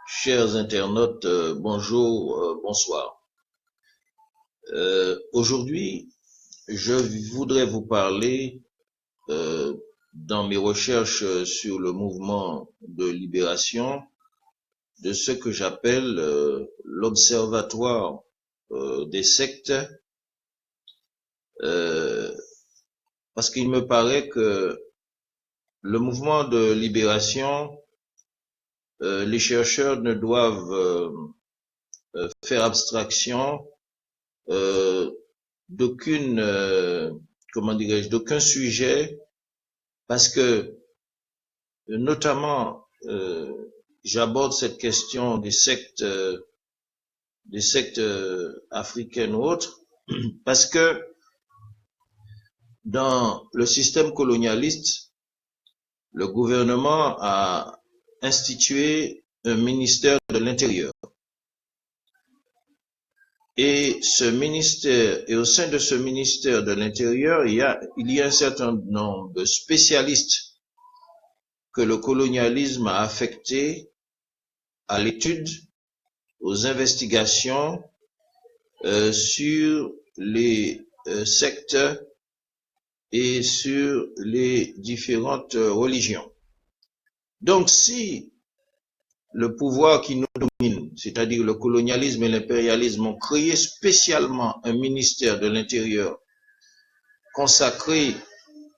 Chers internautes, bonjour, bonsoir. Aujourd'hui, je voudrais vous parler, dans mes recherches sur le mouvement de libération, de ce que j'appelle l'observatoire des sectes, parce qu'il me paraît que le mouvement de libération, les chercheurs ne doivent faire abstraction d'aucune, comment dirais-je, d'aucun sujet, parce que notamment j'aborde cette question des sectes africaines ou autres, parce que dans le système colonialiste, le gouvernement a institué un ministère de l'Intérieur. Et ce ministère, et au sein de ce ministère de l'Intérieur, il y a un certain nombre de spécialistes que le colonialisme a affectés à l'étude, aux investigations sur les sectes et sur les différentes religions. Donc, si le pouvoir qui nous domine, c'est-à-dire le colonialisme et l'impérialisme, ont créé spécialement un ministère de l'Intérieur consacré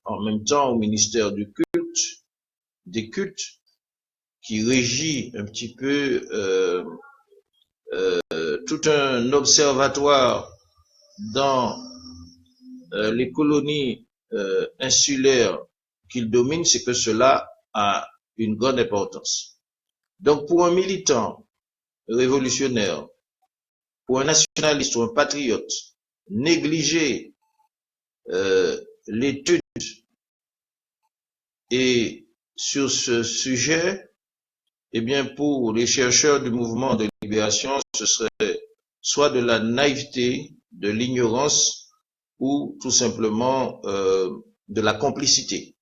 en même temps au ministère du culte, des cultes, qui régit un petit peu tout un observatoire dans les colonies insulaires qu'il domine, c'est que cela a une grande importance. Donc, pour un militant révolutionnaire, pour un nationaliste ou un patriote, négliger l'étude et sur ce sujet, eh bien, pour les chercheurs du mouvement de libération, ce serait soit de la naïveté, de l'ignorance, ou tout simplement de la complicité.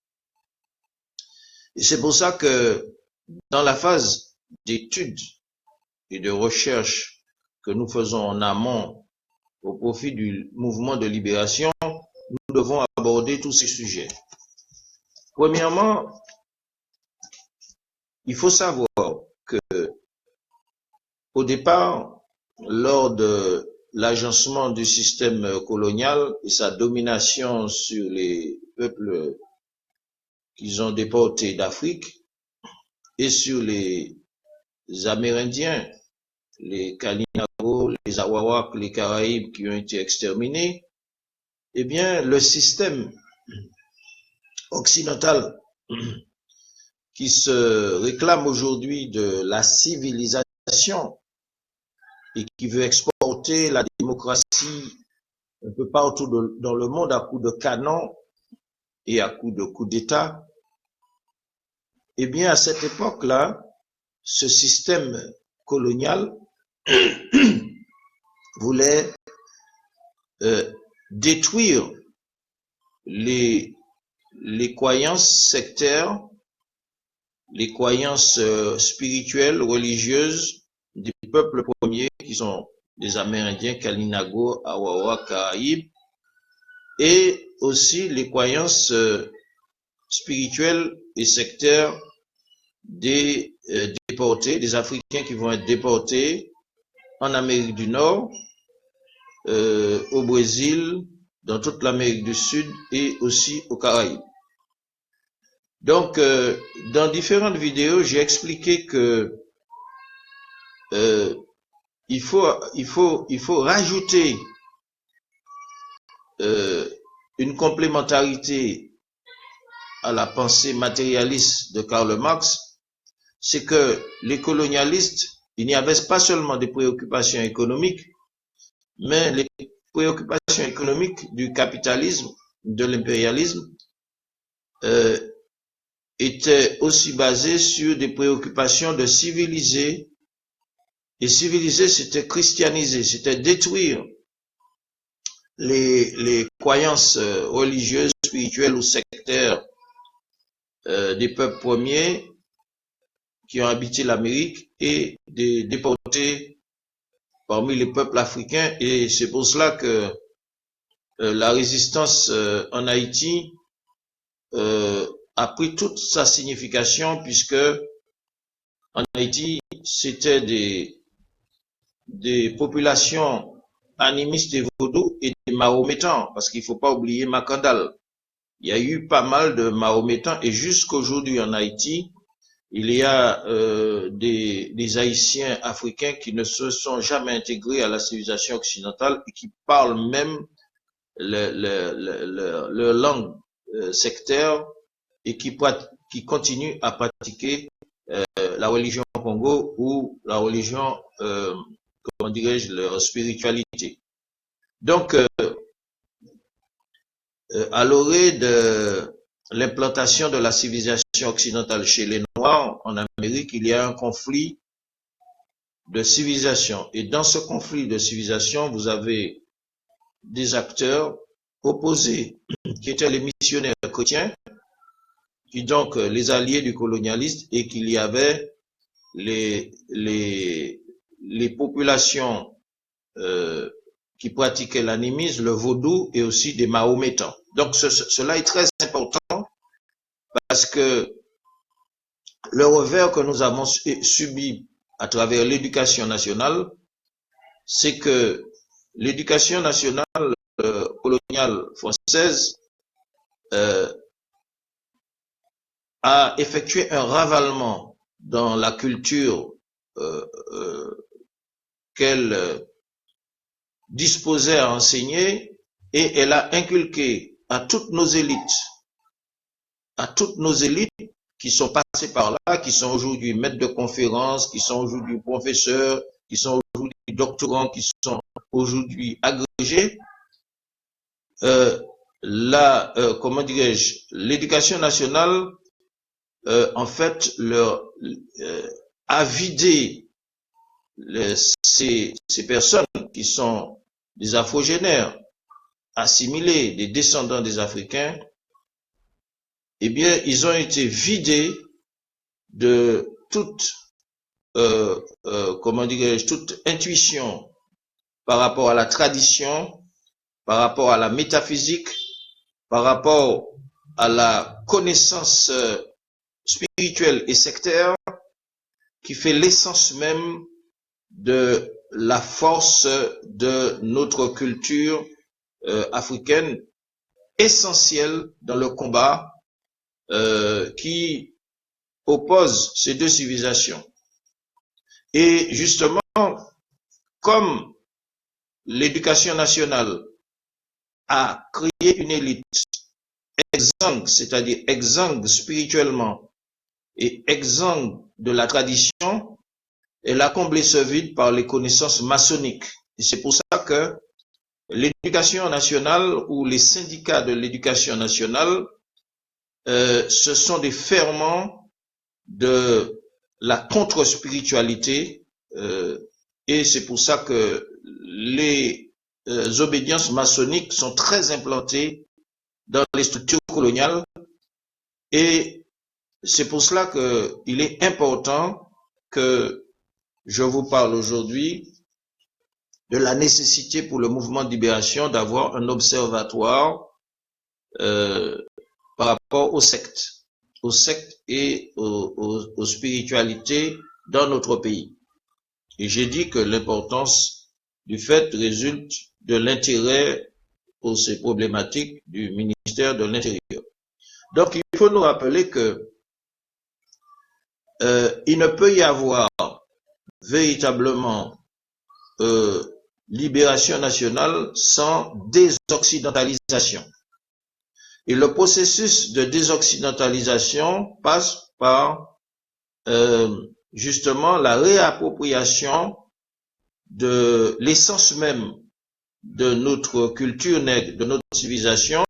Et c'est pour ça que dans la phase d'étude et de recherche que nous faisons en amont au profit du mouvement de libération, nous devons aborder tous ces sujets. Premièrement, il faut savoir que au départ, lors de l'agencement du système colonial et sa domination sur les peuples qu'ils ont déportés d'Afrique et sur les Amérindiens, les Kalinago, les Awawak, les Caraïbes qui ont été exterminés, eh bien, le système occidental qui se réclame aujourd'hui de la civilisation et qui veut exporter la démocratie un peu partout dans le monde à coups de canon et à coups de coups d'État, eh bien, à cette époque-là, ce système colonial voulait détruire les croyances sectaires, les croyances spirituelles, religieuses des peuples premiers qui sont les Amérindiens, Kalinago, Awawa, Caraïbes, et aussi les croyances spirituelles et sectaires des déportés, des Africains qui vont être déportés en Amérique du Nord, au Brésil, dans toute l'Amérique du Sud et aussi aux Caraïbes. Donc, dans différentes vidéos, j'ai expliqué que il faut rajouter une complémentarité à la pensée matérialiste de Karl Marx, c'est que les colonialistes, il n'y avait pas seulement des préoccupations économiques, mais les préoccupations économiques du capitalisme, de l'impérialisme, étaient aussi basées sur des préoccupations de civiliser. Et civiliser, c'était christianiser, c'était détruire les croyances religieuses, spirituelles ou sectaires des peuples premiers qui ont habité l'Amérique et des déportés parmi les peuples africains. Et c'est pour cela que la résistance en Haïti a pris toute sa signification, puisque en Haïti, c'était des populations animistes et vaudous et des mahométans, parce qu'il ne faut pas oublier Makandal. Il y a eu pas mal de mahométans, et jusqu'aujourd'hui en Haïti, il y a des Haïtiens africains qui ne se sont jamais intégrés à la civilisation occidentale et qui parlent même leur langue sectaire et qui continuent à pratiquer la religion Congo ou la religion, comment dirais-je, leur spiritualité. Donc, à l'orée de l'implantation de la civilisation occidentale chez les Noirs en Amérique, il y a un conflit de civilisation. Et dans ce conflit de civilisation, vous avez des acteurs opposés, qui étaient les missionnaires chrétiens, qui donc les alliés du colonialiste, et qu'il y avait les populations qui pratiquaient l'animisme, le vaudou, et aussi des mahométans. Donc cela est très important, parce que le revers que nous avons subi à travers l'éducation nationale, c'est que l'éducation nationale coloniale française a effectué un ravalement dans la culture qu'elle disposait à enseigner, et elle a inculqué à toutes nos élites qui sont passés par là, qui sont aujourd'hui maîtres de conférences, qui sont aujourd'hui professeurs, qui sont aujourd'hui doctorants, qui sont aujourd'hui agrégés, comment dirais-je, l'éducation nationale, en fait, a vidé ces personnes qui sont des afrogénaires, assimilés, des descendants des Africains. Eh bien, ils ont été vidés de toute, comment dirais-je, toute intuition par rapport à la tradition, par rapport à la métaphysique, par rapport à la connaissance spirituelle et sectaire, qui fait l'essence même de la force de notre culture africaine, essentielle dans le combat qui oppose ces deux civilisations. Et justement, comme l'éducation nationale a créé une élite exsangue, c'est-à-dire exsangue spirituellement et exsangue de la tradition, elle a comblé ce vide par les connaissances maçonniques. Et c'est pour ça que l'éducation nationale ou les syndicats de l'éducation nationale, ce sont des ferments de la contre-spiritualité, et c'est pour ça que les obédiences maçonniques sont très implantées dans les structures coloniales, et c'est pour cela qu'il est important que je vous parle aujourd'hui de la nécessité pour le mouvement de libération d'avoir un observatoire par rapport aux sectes et aux spiritualités dans notre pays. Et j'ai dit que l'importance du fait résulte de l'intérêt pour ces problématiques du ministère de l'Intérieur. Donc, il faut nous rappeler que il ne peut y avoir véritablement libération nationale sans désoccidentalisation. Et le processus de désoccidentalisation passe par justement la réappropriation de l'essence même de notre culture nègre, de notre civilisation.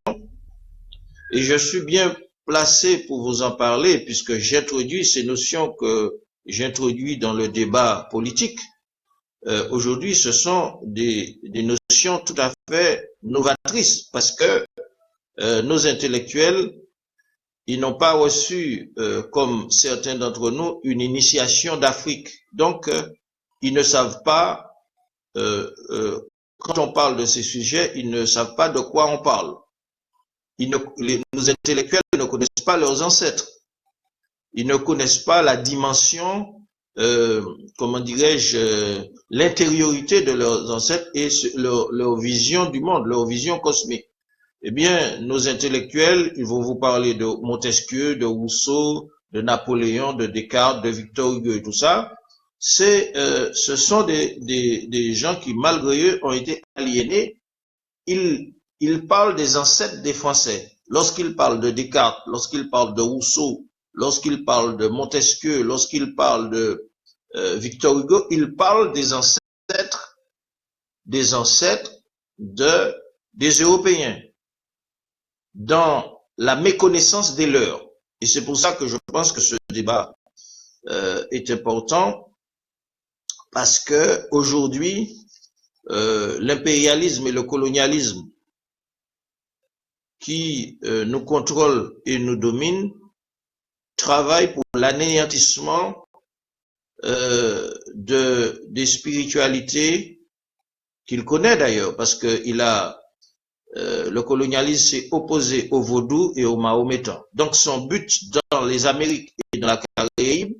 Et je suis bien placé pour vous en parler, puisque j'introduis ces notions que j'introduis dans le débat politique. Aujourd'hui, ce sont des notions tout à fait novatrices, parce que nos intellectuels ils n'ont pas reçu, comme certains d'entre nous, une initiation d'Afrique. Donc, ils ne savent pas, quand on parle de ces sujets, ils ne savent pas de quoi on parle. Nos intellectuels ne connaissent pas leurs ancêtres. Ils ne connaissent pas la dimension, comment dirais-je, l'intériorité de leurs ancêtres et leur vision du monde, leur vision cosmique. Eh bien, nos intellectuels, ils vont vous parler de Montesquieu, de Rousseau, de Napoléon, de Descartes, de Victor Hugo et tout ça. Ce sont des gens qui, malgré eux, ont été aliénés. Ils parlent des ancêtres des Français. Lorsqu'ils parlent de Descartes, lorsqu'ils parlent de Rousseau, lorsqu'ils parlent de Montesquieu, lorsqu'ils parlent de Victor Hugo, ils parlent des ancêtres des Européens, dans la méconnaissance des leurs. Et c'est pour ça que je pense que ce débat est important, parce que aujourd'hui, l'impérialisme et le colonialisme qui nous contrôlent et nous dominent travaillent pour l'anéantissement des spiritualités qu'il connaît d'ailleurs, parce que le colonialisme s'est opposé au vaudou et au mahométan. Donc son but dans les Amériques et dans la Caraïbe,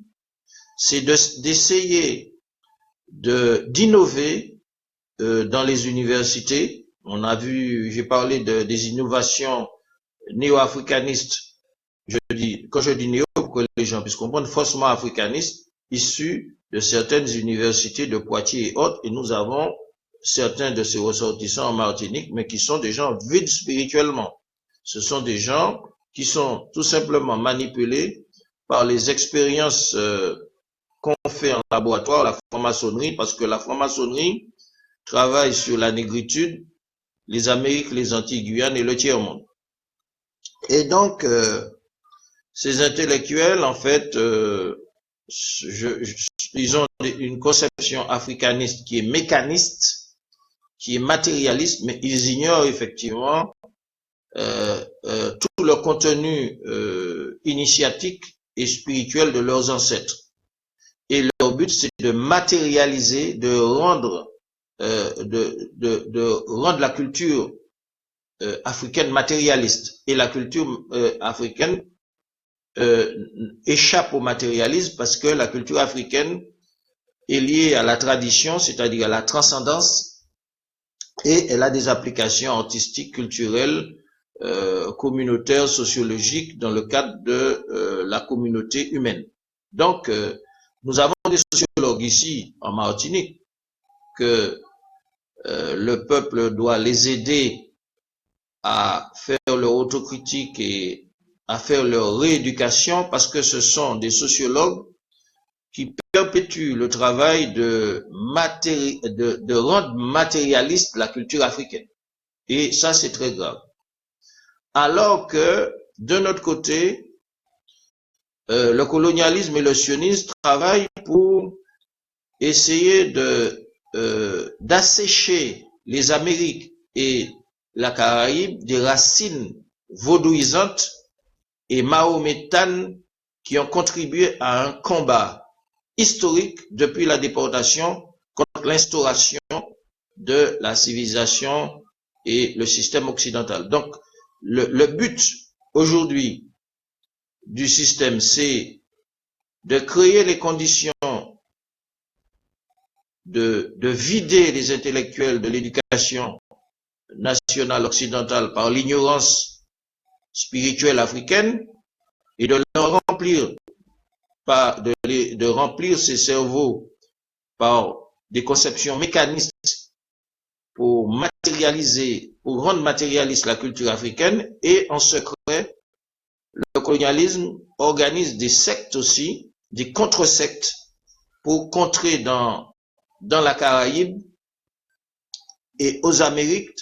c'est d'essayer d'innover dans les universités. On a vu, j'ai parlé des innovations néo-africanistes. Quand je dis néo, pour que les gens puissent comprendre, faussement africanistes, issus de certaines universités de Poitiers et autres, et nous avons certains de ces ressortissants en Martinique, mais qui sont des gens vides spirituellement. Ce sont des gens qui sont tout simplement manipulés par les expériences qu'on fait en laboratoire, la franc-maçonnerie, parce que la franc-maçonnerie travaille sur la négritude, les Amériques, les Antilles-Guyane et le tiers-monde. Et donc, ces intellectuels, en fait, ils ont une conception africaniste qui est mécaniste, qui est matérialiste, mais ils ignorent effectivement tout le contenu initiatique et spirituel de leurs ancêtres. Et leur but, c'est de matérialiser, de rendre la culture africaine matérialiste. Et la culture africaine échappe au matérialisme parce que la culture africaine est liée à la tradition, c'est-à-dire à la transcendance, et elle a des applications artistiques, culturelles, communautaires, sociologiques dans le cadre de la communauté humaine. Donc, nous avons des sociologues ici en Martinique que le peuple doit les aider à faire leur autocritique et à faire leur rééducation, parce que ce sont des sociologues qui perpétuent le travail de rendre matérialiste la culture africaine. Et ça, c'est très grave. Alors que, de notre côté, le colonialisme et le sionisme travaillent pour essayer d'assécher les Amériques et la Caraïbe des racines vaudouisantes et mahométanes qui ont contribué à un combat historique depuis la déportation contre l'instauration de la civilisation et le système occidental. Donc, le but aujourd'hui du système, c'est de créer les conditions de vider les intellectuels de l'éducation nationale occidentale par l'ignorance spirituelle africaine et de leur remplir de remplir ces cerveaux par des conceptions mécanistes pour rendre matérialiste la culture africaine. Et en secret, le colonialisme organise des sectes aussi, des contre-sectes, pour contrer dans la Caraïbe et aux Amériques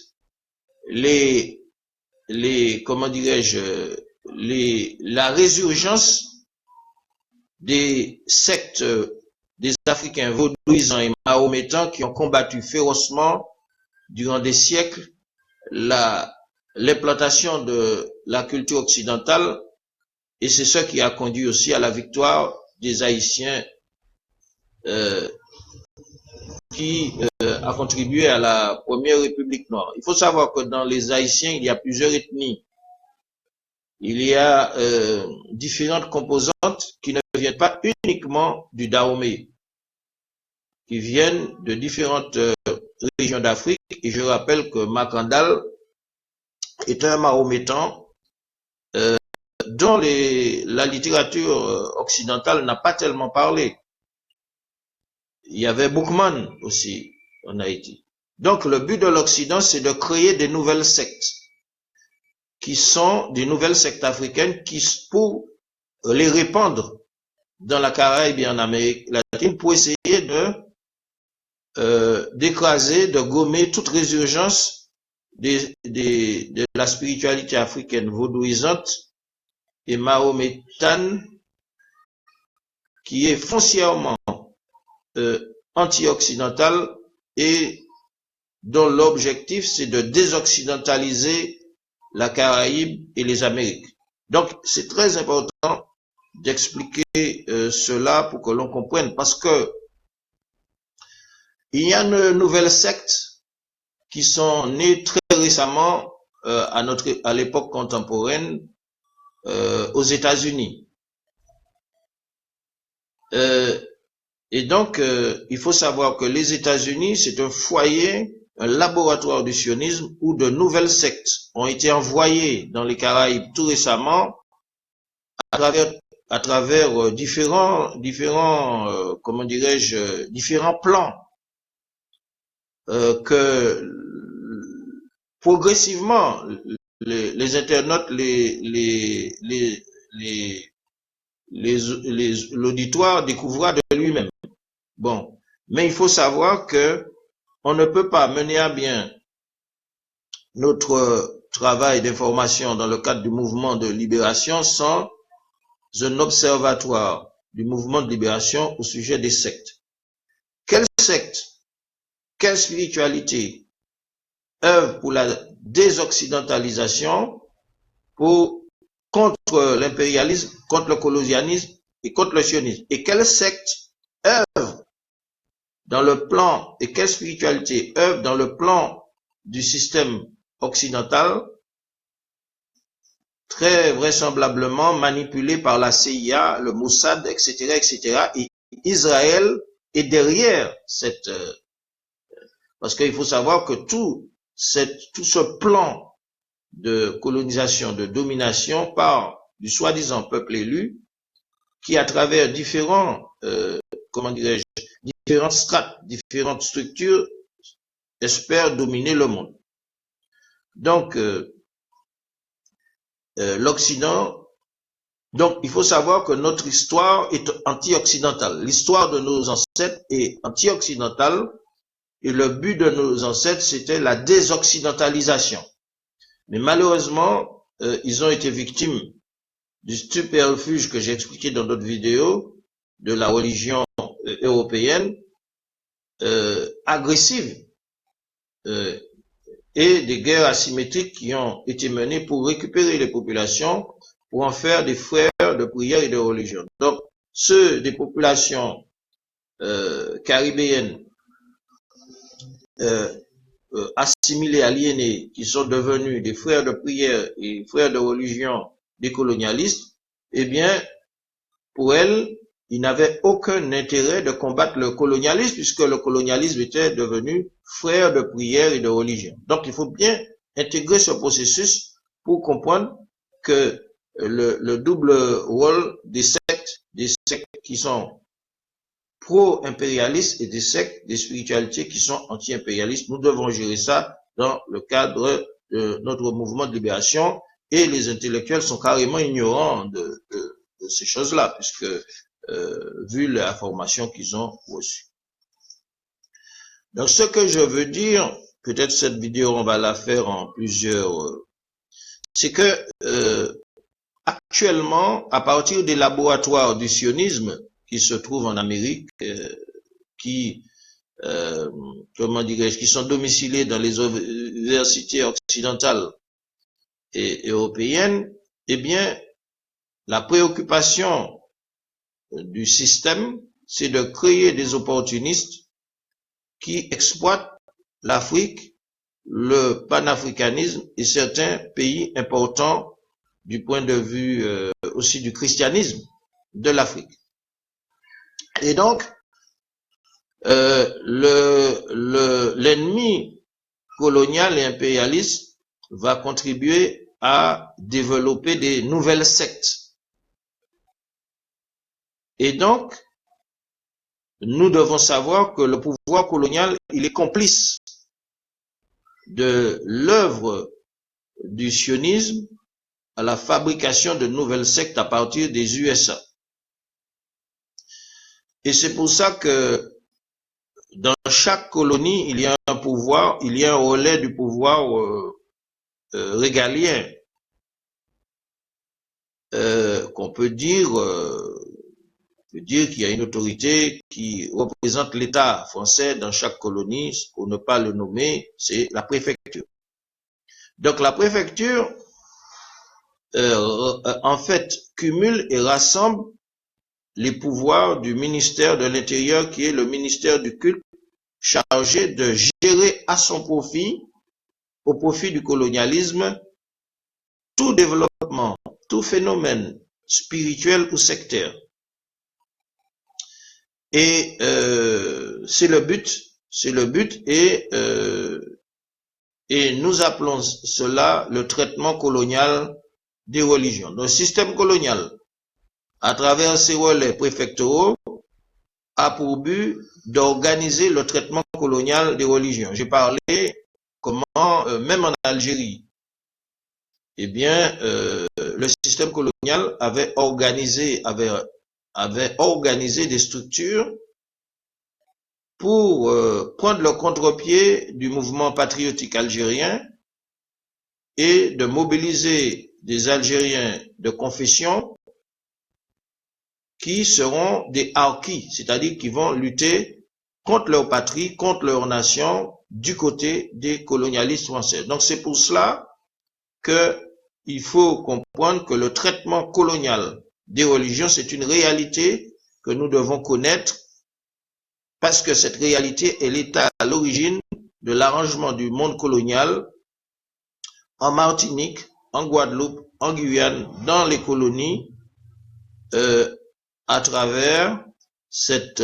comment dirais-je, la résurgence des sectes des Africains vaudouisants et mahométans qui ont combattu férocement durant des siècles l'implantation de la culture occidentale et c'est ce qui a conduit aussi à la victoire des Haïtiens qui a contribué à la première République noire. Il faut savoir que dans les Haïtiens, il y a plusieurs ethnies. Il y a différentes composantes qui ne viennent pas uniquement du Dahomey, qui viennent de différentes régions d'Afrique. Et je rappelle que Makandal est un Mahométan dont la littérature occidentale n'a pas tellement parlé. Il y avait Boukman aussi en Haïti. Donc le but de l'Occident, c'est de créer des nouvelles sectes, qui sont des nouvelles sectes africaines pour les répandre dans la Caraïbe et en Amérique latine pour essayer d'écraser, de gommer toute résurgence de la spiritualité africaine vaudouisante et mahométane qui est foncièrement anti-occidentale et dont l'objectif c'est de désoccidentaliser la Caraïbe et les Amériques. Donc c'est très important d'expliquer cela pour que l'on comprenne, parce que il y a de nouvelles sectes qui sont nées très récemment à l'époque contemporaine aux États-Unis. Et donc, il faut savoir que les États-Unis, c'est un foyer, un laboratoire du sionisme où de nouvelles sectes ont été envoyées dans les Caraïbes tout récemment à travers différents comment dirais-je, différents plans que progressivement les internautes, l'auditoire découvrira de lui-même. Bon, mais il faut savoir que on ne peut pas mener à bien notre travail d'information dans le cadre du mouvement de libération sans un observatoire du mouvement de libération au sujet des sectes. Quelle secte, quelle spiritualité œuvre pour la désoccidentalisation, contre l'impérialisme, contre le colonialisme et contre le sionisme? Et quelle secte œuvre dans le plan, et quelle spiritualité œuvre dans le plan du système occidental, très vraisemblablement manipulé par la CIA, le Mossad, etc., etc. Et Israël est derrière cette... parce qu'il faut savoir que tout ce plan de colonisation, de domination part du soi-disant peuple élu qui, à travers différents, comment dirais-je, différentes strates, différentes structures, espère dominer le monde. Donc, l'Occident, donc il faut savoir que notre histoire est anti-occidentale. L'histoire de nos ancêtres est anti-occidentale et le but de nos ancêtres, c'était la désoccidentalisation. Mais malheureusement, ils ont été victimes du stupéfiage que j'ai expliqué dans d'autres vidéos, de la religion européenne, agressive, et des guerres asymétriques qui ont été menées pour récupérer les populations, pour en faire des frères de prière et de religion. Donc, ceux des populations caribéennes assimilés, aliénés, qui sont devenus des frères de prière et frères de religion des colonialistes, eh bien, pour elles, ils n'avaient aucun intérêt de combattre le colonialisme, puisque le colonialisme était devenu frère de prière et de religion. Donc, il faut bien intégrer ce processus pour comprendre que le double rôle des sectes qui sont pro-impérialistes et des sectes, des spiritualités qui sont anti-impérialistes. Nous devons gérer ça dans le cadre de notre mouvement de libération, et les intellectuels sont carrément ignorants de ces choses-là, puisque vu la formation qu'ils ont reçue. Donc ce que je veux dire, peut-être cette vidéo on va la faire en plusieurs, c'est que actuellement, à partir des laboratoires du sionisme qui se trouvent en Amérique, comment dirais-je, qui sont domiciliés dans les universités occidentales et européennes, eh bien, la préoccupation du système, c'est de créer des opportunistes qui exploitent l'Afrique, le panafricanisme et certains pays importants du point de vue aussi du christianisme de l'Afrique. Et donc, l'ennemi colonial et impérialiste va contribuer à développer des nouvelles sectes. Et donc, nous devons savoir que le pouvoir colonial, il est complice de l'œuvre du sionisme à la fabrication de nouvelles sectes à partir des USA. Et c'est pour ça que dans chaque colonie, il y a un pouvoir, il y a un relais du pouvoir régalien, qu'on peut dire qu'il y a une autorité qui représente l'État français dans chaque colonie, pour ne pas le nommer, c'est la préfecture. Donc la préfecture, en fait, cumule et rassemble les pouvoirs du ministère de l'Intérieur, qui est le ministère du culte, chargé de gérer à son profit, au profit du colonialisme, tout développement, tout phénomène spirituel ou sectaire. Et c'est le but, et nous appelons cela le traitement colonial des religions. Le système colonial, à travers ses relais préfectoraux, a pour but d'organiser le traitement colonial des religions. J'ai parlé comment, même en Algérie, eh bien, le système colonial avait organisé des structures pour prendre le contre-pied du mouvement patriotique algérien et de mobiliser des Algériens de confession qui seront des harkis, c'est-à-dire qui vont lutter contre leur patrie, contre leur nation, du côté des colonialistes français. Donc c'est pour cela qu'il faut comprendre que le traitement colonial des religions, c'est une réalité que nous devons connaître, parce que cette réalité, elle est à l'origine de l'arrangement du monde colonial en Martinique, en Guadeloupe, en Guyane, dans les colonies, à travers cette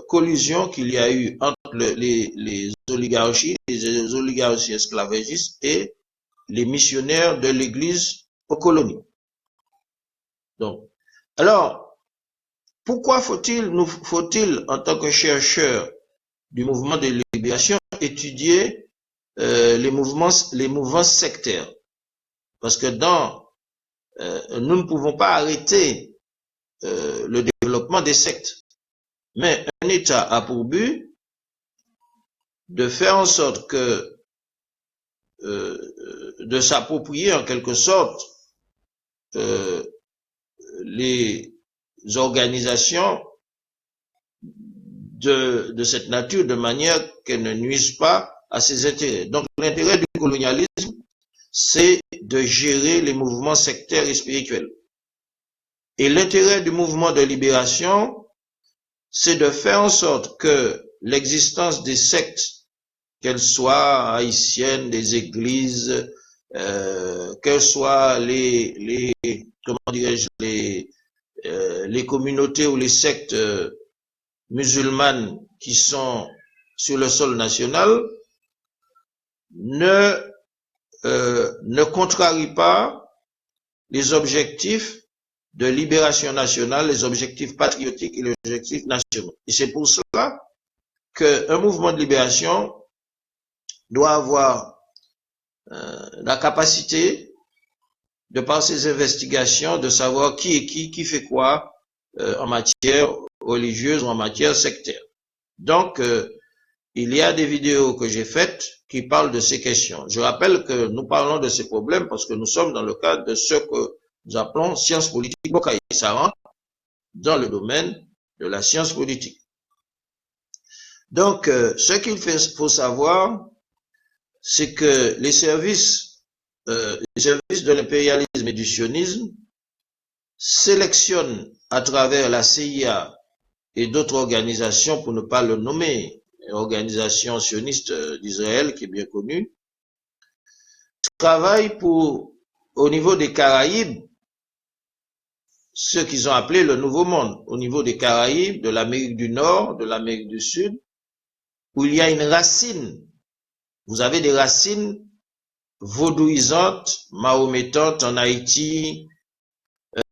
collusion qu'il y a eu entre les oligarchies esclavagistes et les missionnaires de l'Église aux colonies. Donc, alors, pourquoi faut-il, en tant que chercheur du mouvement de libération, étudier les mouvements sectaires? Parce que nous ne pouvons pas arrêter le développement des sectes. Mais un État a pour but de faire en sorte que de s'approprier en quelque sorte les organisations de cette nature de manière qu'elles ne nuisent pas à ses intérêts. Donc l'intérêt du colonialisme, c'est de gérer les mouvements sectaires et spirituels. Et l'intérêt du mouvement de libération, c'est de faire en sorte que l'existence des sectes, qu'elles soient haïtiennes, des églises, qu'elles soient les communautés ou les sectes musulmanes qui sont sur le sol national, ne contrarient pas les objectifs de libération nationale, les objectifs patriotiques et les objectifs nationaux. Et c'est pour cela qu'un mouvement de libération doit avoir la capacité, de par ses investigations, de savoir qui est qui fait quoi en matière religieuse ou en matière sectaire. Donc, il y a des vidéos que j'ai faites qui parlent de ces questions. Je rappelle que nous parlons de ces problèmes parce que nous sommes dans le cadre de ce que nous appelons sciences politiques. Ça rentre dans le domaine de la science politique. Donc, ce qu'il faut savoir, c'est que les services de l'impérialisme et du sionisme, sélectionne à travers la CIA et d'autres organisations, pour ne pas le nommer, organisation sioniste d'Israël qui est bien connue, travaille pour, au niveau des Caraïbes, ce qu'ils ont appelé le Nouveau Monde, au niveau des Caraïbes, de l'Amérique du Nord, de l'Amérique du Sud, où il y a une racine. Vous avez des racines vaudouisantes, mahométantes en Haïti,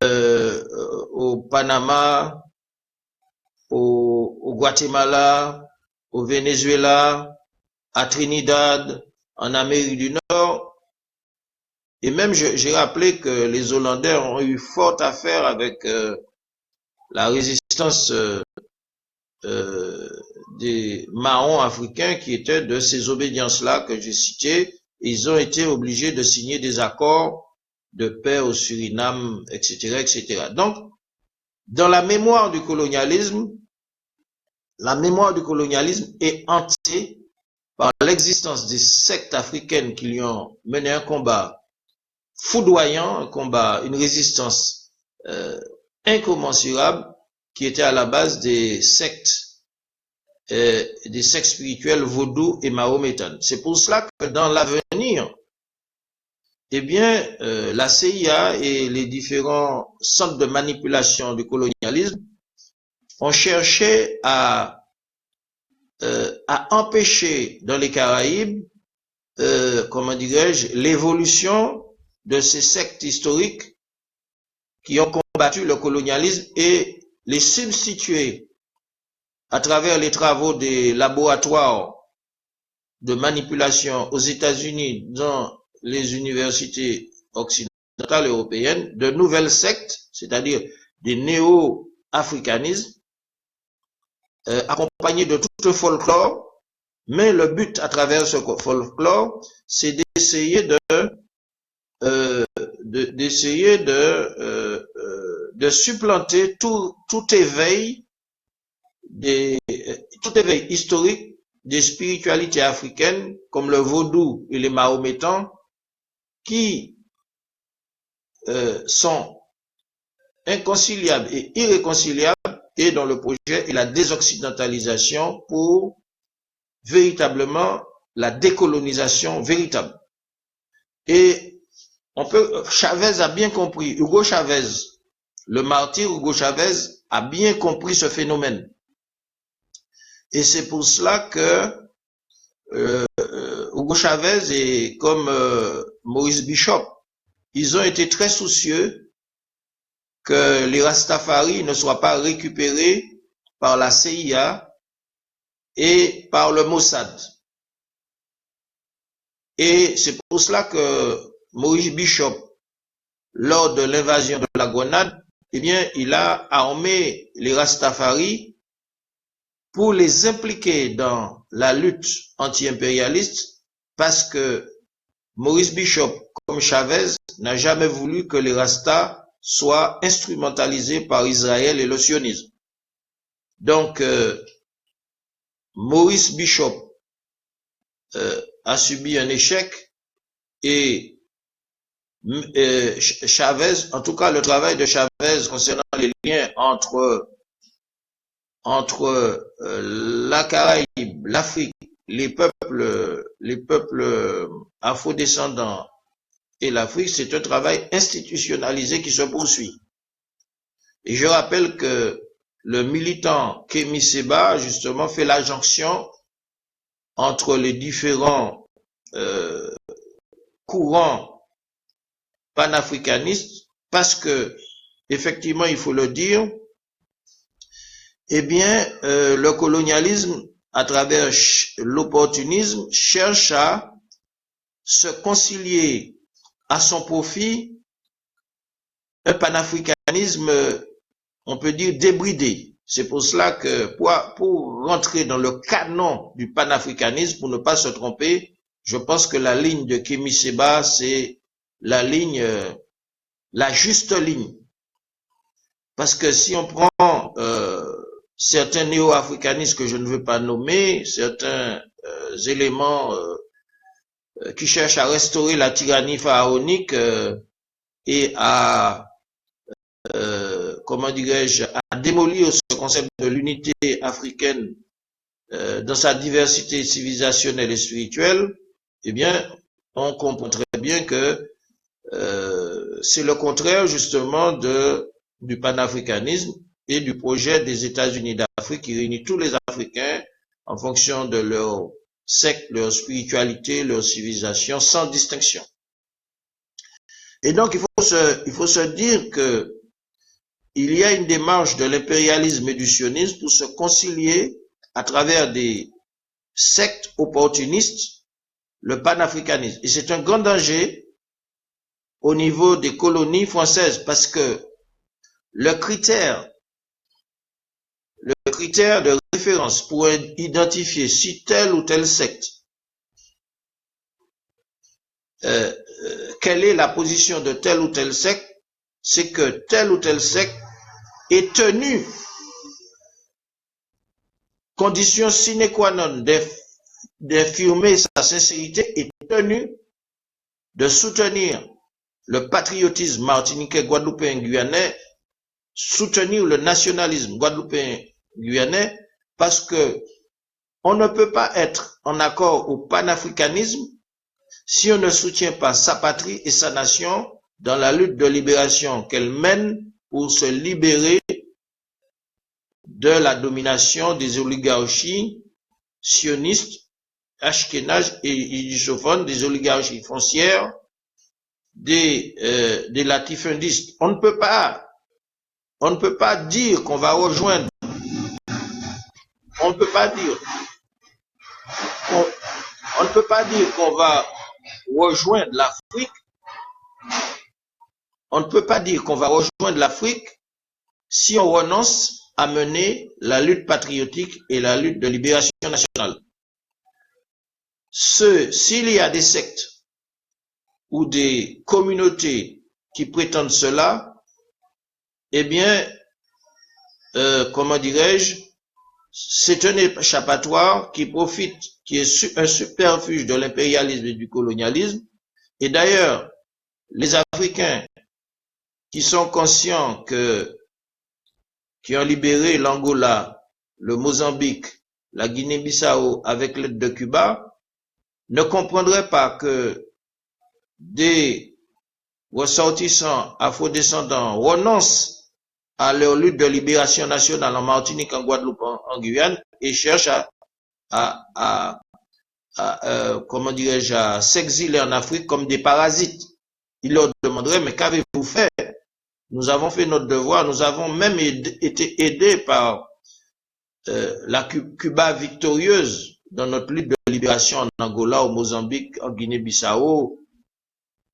au Panama, au Guatemala, au Venezuela, à Trinidad, en Amérique du Nord. Et même, j'ai rappelé que les Hollandais ont eu fort à faire avec la résistance des Mahons africains qui étaient de ces obédiences-là que j'ai citées. Ils ont été obligés de signer des accords de paix au Suriname, etc., etc. Donc, dans la mémoire du colonialisme est hantée par l'existence des sectes africaines qui lui ont mené un combat foudroyant, un combat, une résistance incommensurable, qui était à la base des sectes spirituels vaudous et mahométanes. C'est pour cela que dans l'avenir, eh bien, la CIA et les différents centres de manipulation du colonialisme ont cherché à empêcher dans les Caraïbes, comment dirais-je, l'évolution de ces sectes historiques qui ont combattu le colonialisme et les substituer à travers les travaux des laboratoires de manipulation aux États-Unis dans les universités occidentales européennes, de nouvelles sectes, c'est-à-dire des néo-africanismes, accompagnés de tout le folklore, mais le but à travers ce folklore, c'est d'essayer de supplanter tout éveil historique des spiritualités africaines comme le vaudou et les mahométans qui sont inconciliables et irréconciliables, et dont le projet est la désoccidentalisation pour véritablement la décolonisation véritable. Et Chavez a bien compris, Hugo Chavez, le martyr Hugo Chavez a bien compris ce phénomène. Et c'est pour cela que Hugo Chavez et comme Maurice Bishop, ils ont été très soucieux que les Rastafari ne soient pas récupérés par la CIA et par le Mossad. Et c'est pour cela que Maurice Bishop, lors de l'invasion de la Grenade, eh bien, il a armé les Rastafari pour les impliquer dans la lutte anti-impérialiste, parce que Maurice Bishop, comme Chavez, n'a jamais voulu que les Rastas soient instrumentalisés par Israël et le sionisme. Donc, Maurice Bishop a subi un échec et Chavez, en tout cas le travail de Chavez concernant les liens entre la Caraïbe, l'Afrique, les peuples afro-descendants et l'Afrique, c'est un travail institutionnalisé qui se poursuit. Et je rappelle que le militant Kémy Séba, justement, fait la jonction entre les différents courants panafricanistes, parce que, effectivement, il faut le dire, eh bien, le colonialisme, à travers l'opportunisme, cherche à se concilier à son profit un panafricanisme, on peut dire, débridé. C'est pour cela que, pour rentrer dans le canon du panafricanisme, pour ne pas se tromper, je pense que la ligne de Kémy Séba, c'est la ligne, la juste ligne. Parce que si on prend certains néo-africanistes que je ne veux pas nommer, certains éléments qui cherchent à restaurer la tyrannie pharaonique et à comment dirais-je, à démolir ce concept de l'unité africaine dans sa diversité civilisationnelle et spirituelle, eh bien, on comprend très bien que c'est le contraire justement du panafricanisme et du projet des États-Unis d'Afrique qui réunit tous les Africains en fonction de leur secte, leur spiritualité, leur civilisation, sans distinction. Et donc, il faut se dire que il y a une démarche de l'impérialisme et du sionisme pour se concilier à travers des sectes opportunistes, le panafricanisme. Et c'est un grand danger au niveau des colonies françaises parce que le critère de référence pour identifier si telle ou telle secte, quelle est la position de telle ou telle secte, c'est que telle ou telle secte est tenue, condition sine qua non d'affirmer sa sincérité, est tenue de soutenir le patriotisme martiniquais, guadeloupéen, guyanais, soutenir le nationalisme guadeloupéen, guyanais, parce que on ne peut pas être en accord au panafricanisme si on ne soutient pas sa patrie et sa nation dans la lutte de libération qu'elle mène pour se libérer de la domination des oligarchies sionistes, ashkénazes et idishophones, des oligarchies foncières, des latifundistes. On ne peut pas dire qu'on va rejoindre, on ne peut pas dire qu'on va rejoindre l'Afrique, on ne peut pas dire qu'on va rejoindre l'Afrique si on renonce à mener la lutte patriotique et la lutte de libération nationale. S'il y a des sectes ou des communautés qui prétendent cela, eh bien, comment dirais-je, c'est un échappatoire qui profite, qui est un subterfuge de l'impérialisme et du colonialisme. Et d'ailleurs, les Africains qui sont conscients qui ont libéré l'Angola, le Mozambique, la Guinée-Bissau avec l'aide de Cuba, ne comprendraient pas que des ressortissants afrodescendants renoncent à leur lutte de libération nationale en Martinique, en Guadeloupe, en Guyane, et cherchent comment dirais-je, à s'exiler en Afrique comme des parasites. Ils leur demanderaient, mais qu'avez-vous fait? Nous avons fait notre devoir, nous avons même été aidés par la Cuba victorieuse dans notre lutte de libération en Angola, au Mozambique, en Guinée-Bissau,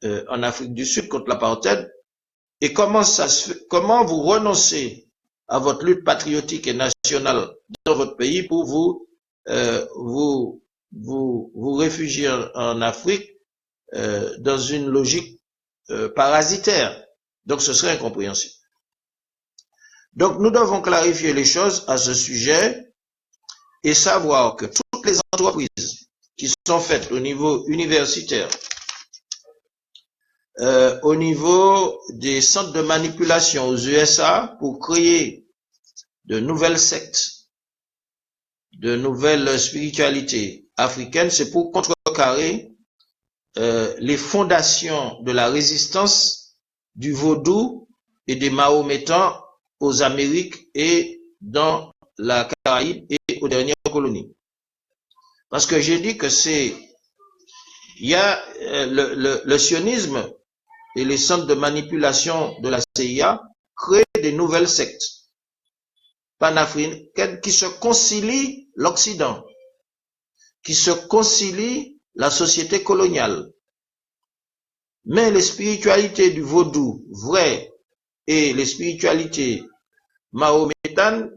en Afrique du Sud contre l'apartheid. Et comment vous renoncez à votre lutte patriotique et nationale dans votre pays pour vous réfugier en Afrique dans une logique parasitaire? Donc ce serait incompréhensible. Donc nous devons clarifier les choses à ce sujet et savoir que toutes les entreprises qui sont faites au niveau universitaire, au niveau des centres de manipulation aux USA pour créer de nouvelles sectes, de nouvelles spiritualités africaines, c'est pour contrecarrer les fondations de la résistance du vaudou et des mahométans aux Amériques et dans la Caraïbe et aux dernières colonies. Parce que j'ai dit que il y a le sionisme et les centres de manipulation de la CIA créent des nouvelles sectes panafricaines qui se concilient l'Occident, qui se concilient la société coloniale. Mais les spiritualités du vaudou vrai et les spiritualités mahométanes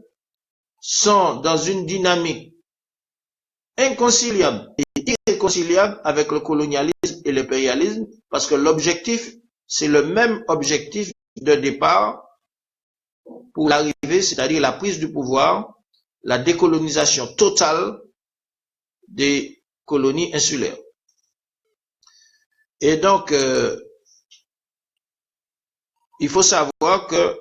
sont dans une dynamique inconciliable et irréconciliable avec le colonialisme et l'impérialisme, parce que l'objectif, c'est le même objectif de départ pour l'arrivée, c'est-à-dire la prise du pouvoir, la décolonisation totale des colonies insulaires. Et donc, il faut savoir que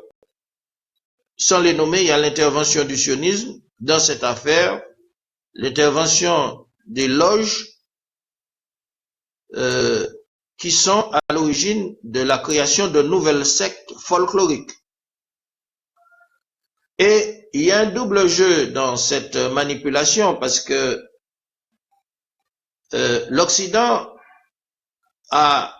sans les nommer, il y a l'intervention du sionisme dans cette affaire, l'intervention des loges qui sont à l'origine de la création de nouvelles sectes folkloriques. Et il y a un double jeu dans cette manipulation parce que l'Occident a,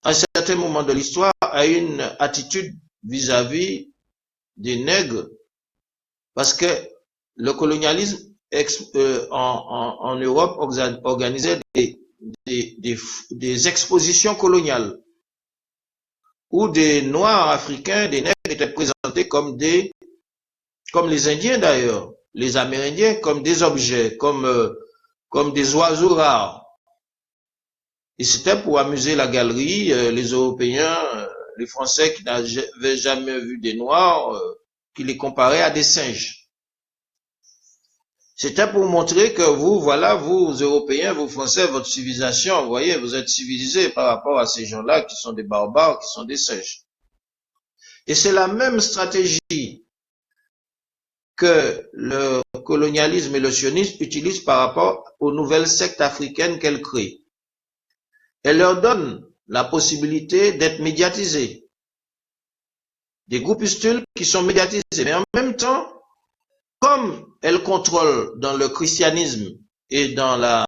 à un certain moment de l'histoire, a une attitude vis-à-vis des nègres parce que le colonialisme en Europe organisait des expositions coloniales où des Noirs africains, des nègres étaient présentés comme les Indiens d'ailleurs, les Amérindiens comme des objets, comme des oiseaux rares. Et c'était pour amuser la galerie, les Européens, les Français qui n'avaient jamais vu des Noirs, qui les comparaient à des singes. C'était pour montrer que vous, voilà, vous, Européens, vous Français, votre civilisation, vous voyez, vous êtes civilisés par rapport à ces gens-là qui sont des barbares, qui sont des singes. Et c'est la même stratégie que le colonialisme et le sionisme utilisent par rapport aux nouvelles sectes africaines qu'elles créent. Elles leur donnent la possibilité d'être médiatisées. Des groupuscules qui sont médiatisés, mais en même temps, comme elles contrôlent dans le christianisme et dans la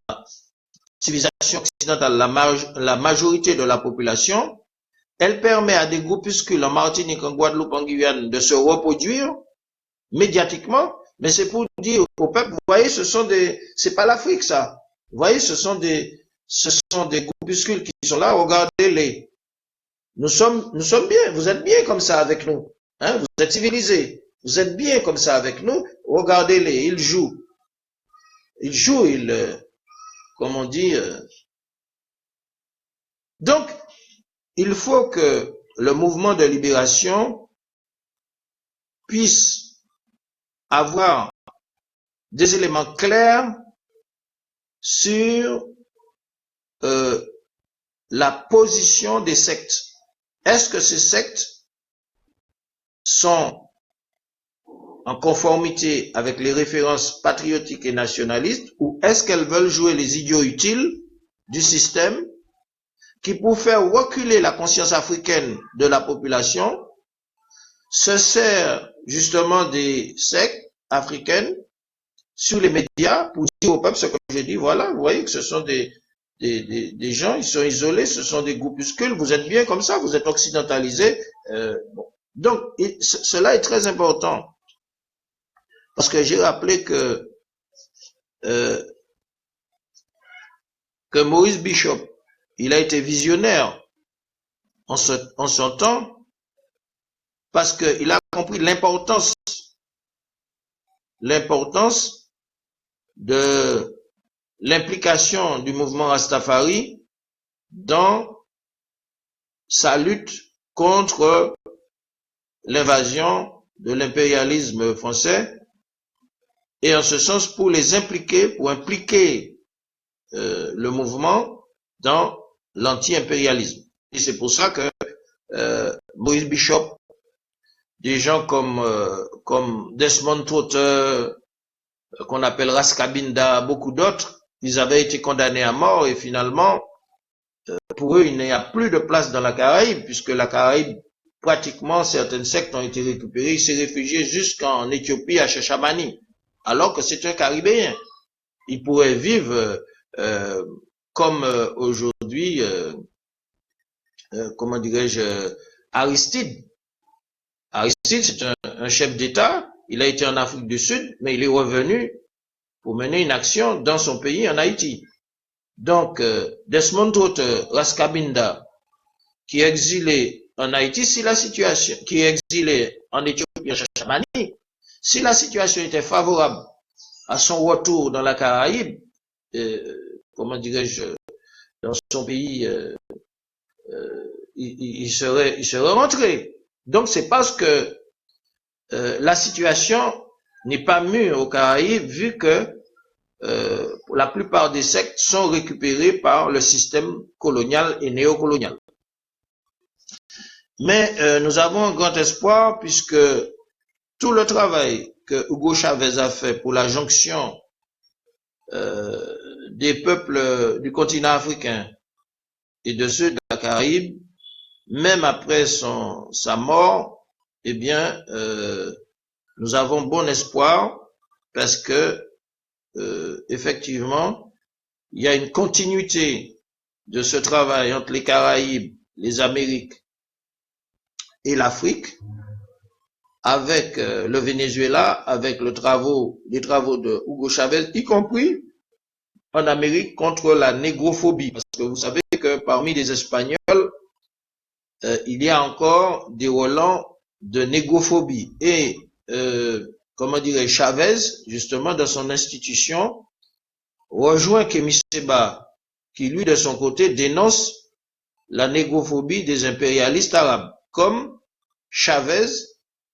civilisation occidentale la majorité de la population, elle permet à des groupuscules en Martinique, en Guadeloupe, en Guyane de se reproduire médiatiquement, mais c'est pour dire au peuple, vous voyez, c'est pas l'Afrique ça. Vous voyez, ce sont des groupuscules qui sont là, regardez-les. Nous sommes bien, vous êtes bien comme ça avec nous. Hein, vous êtes civilisés. Vous êtes bien comme ça avec nous. Regardez-les, ils jouent. Comme on dit. Donc, il faut que le mouvement de libération puisse avoir des éléments clairs sur la position des sectes. Est-ce que ces sectes sont en conformité avec les références patriotiques et nationalistes ou est-ce qu'elles veulent jouer les idiots utiles du système qui, pour faire reculer la conscience africaine de la population, se sert justement des sectes africaines sur les médias pour dire au peuple ce que je dis. Voilà, vous voyez que ce sont des gens, ils sont isolés, ce sont des groupuscules, vous êtes bien comme ça, vous êtes occidentalisés. Bon. Donc, cela est très important. Parce que j'ai rappelé que Maurice Bishop, il a été visionnaire en son temps parce qu'il a compris l'importance de l'implication du mouvement Rastafari dans sa lutte contre l'invasion de l'impérialisme français et en ce sens pour impliquer le mouvement dans l'anti-impérialisme. Et c'est pour ça que Maurice Bishop, des gens comme Desmond Tutu, qu'on appelle Raskabinda, beaucoup d'autres, ils avaient été condamnés à mort et finalement, pour eux, il n'y a plus de place dans la Caraïbe, puisque la Caraïbe, pratiquement, certaines sectes ont été récupérées. Ils s'est réfugié jusqu'en Éthiopie, à Chachamani, alors que c'est un Caribéen. Il pourrait vivre comme aujourd'hui, comment dirais-je, Aristide. Aristide, c'est un chef d'État. Il a été en Afrique du Sud, mais il est revenu pour mener une action dans son pays, en Haïti. Donc, Desmond Tutu, Raskabinda, qui est exilé en Haïti, qui est exilé en Éthiopie, à Chachamani, si la situation était favorable à son retour dans la Caraïbe, comment dirais-je, dans son pays, il serait rentré. Donc, c'est parce que la situation n'est pas mûre aux Caraïbes, vu que la plupart des sectes sont récupérées par le système colonial et néocolonial. Mais nous avons un grand espoir puisque tout le travail que Hugo Chavez a fait pour la jonction des peuples du continent africain et de ceux de la Caraïbe, même après sa mort, eh bien, nous avons bon espoir parce que, effectivement, il y a une continuité de ce travail entre les Caraïbes, les Amériques et l'Afrique, avec le Venezuela, avec les travaux de Hugo Chavez, y compris en Amérique contre la négrophobie. Parce que vous savez que parmi les Espagnols, il y a encore des relents de négrophobie. Et, comment dirais-je, Chavez, justement, dans son institution, rejoint Kémy Séba, qui lui, de son côté, dénonce la négrophobie des impérialistes arabes, comme Chavez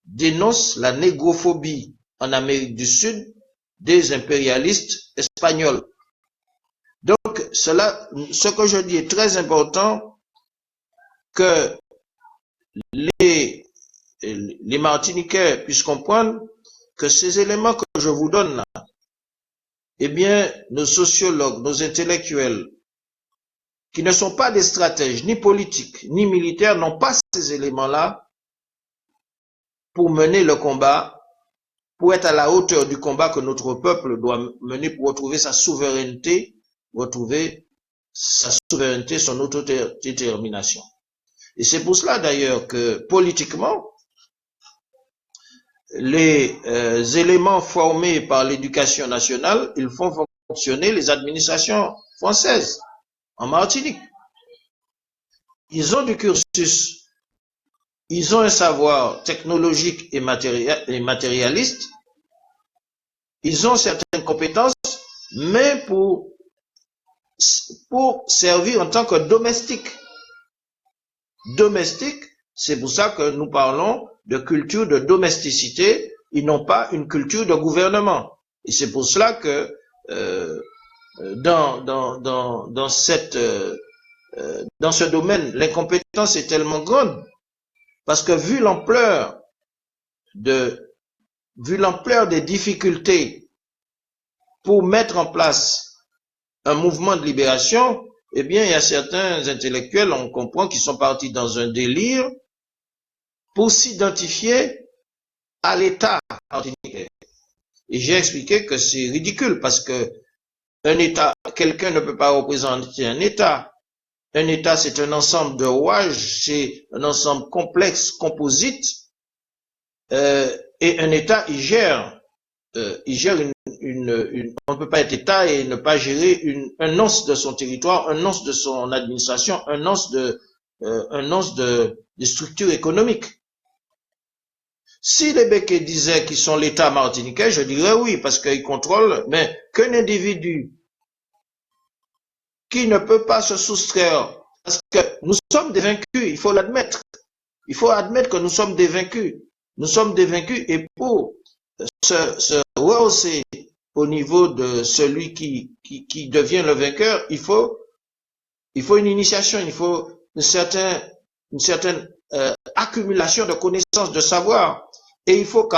dénonce la négrophobie en Amérique du Sud des impérialistes espagnols. Donc, ce que je dis est très important, que les Martiniquais puissent comprendre que ces éléments que je vous donne là, eh bien, nos sociologues, nos intellectuels, qui ne sont pas des stratèges, ni politiques, ni militaires, n'ont pas ces éléments-là pour mener le combat, pour être à la hauteur du combat que notre peuple doit mener pour retrouver sa souveraineté, son autodétermination. Et c'est pour cela d'ailleurs que politiquement, les éléments formés par l'éducation nationale, ils font fonctionner les administrations françaises en Martinique. Ils ont du cursus, ils ont un savoir technologique et matérialiste, ils ont certaines compétences, mais pour servir en tant que domestique. Domestique, c'est pour ça que nous parlons de culture de domesticité et non pas une culture de gouvernement. Et c'est pour cela que dans ce domaine, l'incompétence est tellement grande, parce que vu l'ampleur des difficultés pour mettre en place un mouvement de libération, eh bien, il y a certains intellectuels, on comprend, qui sont partis dans un délire pour s'identifier à l'État martiniquais. Et j'ai expliqué que c'est ridicule parce que un État, quelqu'un ne peut pas représenter un État. Un État, c'est un ensemble de rouages, c'est un ensemble complexe, composite, et un État, il gère on ne peut pas être État et ne pas gérer un once de son territoire, un once de son administration, un once de structures économiques. Si les Békés disaient qu'ils sont l'État martiniquais, je dirais oui, parce qu'ils contrôlent, mais qu'un individu qui ne peut pas se soustraire, parce que nous sommes des vaincus, il faut l'admettre. Il faut admettre que nous sommes des vaincus. Nous sommes des vaincus, et pour se rehausser au niveau de celui qui devient le vainqueur, il faut une initiation, il faut une certaine accumulation de connaissances, de savoir. Et il faut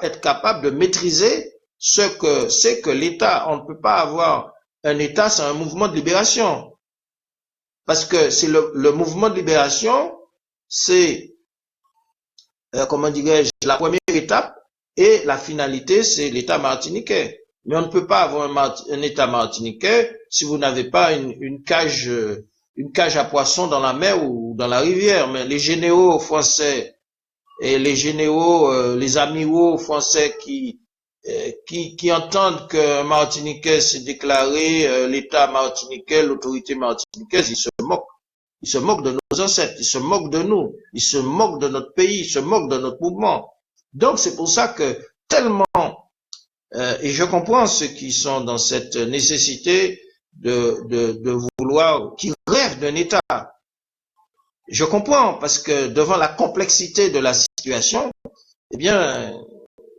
être capable de maîtriser ce que c'est que l'État. On ne peut pas avoir un État sans un mouvement de libération. Parce que c'est le mouvement de libération, c'est, comment dirais-je, la première étape, et la finalité, c'est l'État martiniquais. Mais on ne peut pas avoir un État martiniquais si vous n'avez pas une cage à poissons dans la mer ou dans la rivière. Mais les généraux français et les amiraux français qui entendent que Martiniquais s'est déclaré l'État martiniquais, l'autorité martiniquaise, ils se moquent. Ils se moquent de nos ancêtres, ils se moquent de nous, ils se moquent de notre pays, ils se moquent de notre mouvement. Donc c'est pour ça que tellement, et je comprends ceux qui sont dans cette nécessité de vouloir, qui rêvent d'un État. Je comprends, parce que devant la complexité de la situation, eh bien,